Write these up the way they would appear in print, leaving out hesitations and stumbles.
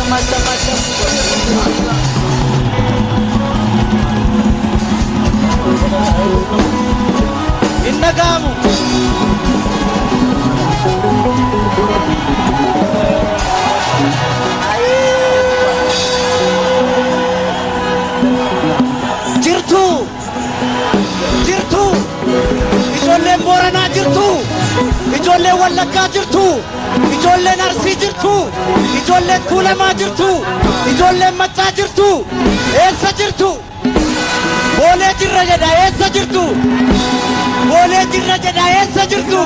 Macam. Innagamu. Jirtu. Ijoolleen Booranaa jirtu. Ijoolleen Wallaggaa jirtu. Ijoolleen Arsii jirtu. Ijoolleen Tuulamaa jirtu. Ijoolleen Maccaa jirtu. Eessa jirtu? Boolee jirra jedha eessa jirtu? Boolee jirra jedha eessa jirtu?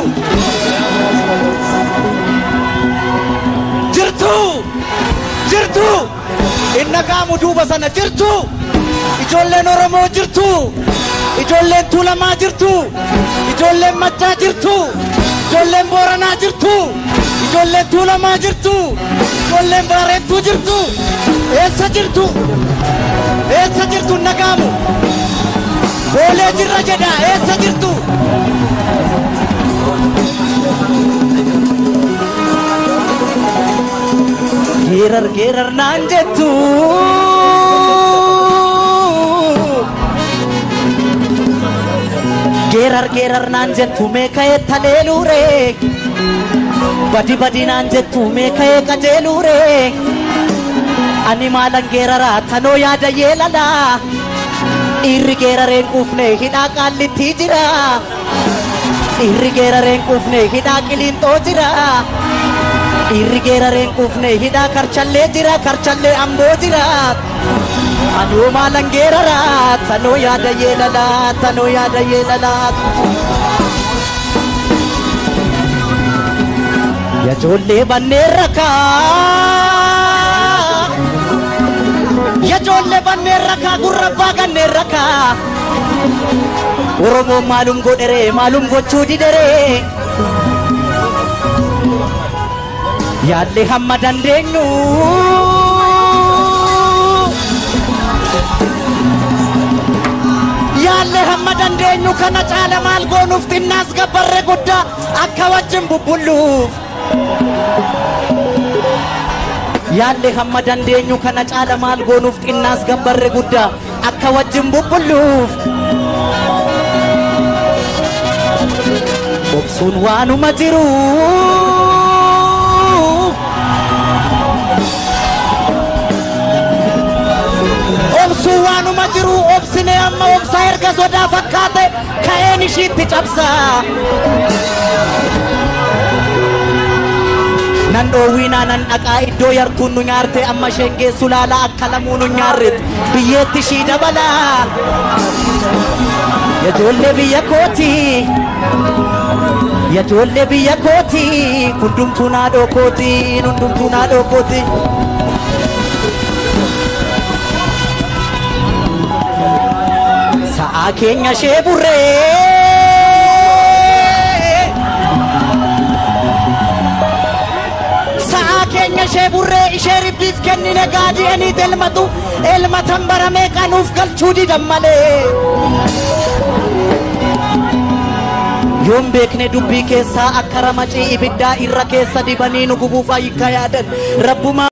Jirtu. Innagaamu duuba sana jirtu. Ijoolleen Oromoo jirtu. Ijoolleen Tuulamaa jirtu. Ijoolleen Maccaa jirtu. Ijoolleen Booranaa jirtu. Ijoolleen Tuulamaa jirtu. Ijoolleen Baareettuu jirtu. Eessa jirtu? Eessa jirtu Innagaamu? Boolee jirra jedha eessa jirtu? Geerar naan jettu. Geerar naan jettu meeka'ee taleeluure. Badi naan jettu meeka'ee qajeeluure. Ani maalan geeraraa tanoo yaada yeelala. Dhiirri geerareen quufne hidhaa qaallitti jira. Dhiirri geerareen quufne hidhaa qiliinxoo jira. Dhiirri geerareen quufne hidhaa karchallee jira. Karchallee amboo jira. Anoo maalan geeraraa tanoo yaada yeelala. Tanoo yaada yeelala. Ya ijoollee banneen rakaa. Ya ijoollee banneen rakaa gurra abbaa ganneen rakaa. Oromoon maalum godheree maalum gochuu dideree. Yaallee hamma dandeenyu. Yaallee hamma dandeenyu kana caala maal goonuuf xinnaas gabbarre guddaa akka wajjin bubbulluuf. Yaallee hamma dandeenyu kana caala maal goonuuf xinnaas gabbarre guddaa akka wajjin bubbulluuf. Obsuun waanuma jiru. Obsuun waanuma jiru. Obsine amma obsa erga sodaa fakkaate ka'een ishiitti cabsa. Nan dhoowwiinaa nan dhaqaa iddoo yartuun nu nyaarte amma isheen geessu laala akka lamuu nu nyaarret biyyeetti ishii dabala. Ya ijoollee biyya kooti. Ya ijoollee biyya kooti. Hundumtuu naadhoo kooti. Hundumtuu naadhoo kooti. Sa'aa keenya ishee burree. Keenya ishee burree ishee ribbiif kennine gaadi'anii elmatu elmatan baramee qanuuf galchuu didan malee. Yoon beekne dubbii keessaa akka ramacii ibiddaa irra keessa dibanii nu gubuuf ayyikka yaadan rabbuma.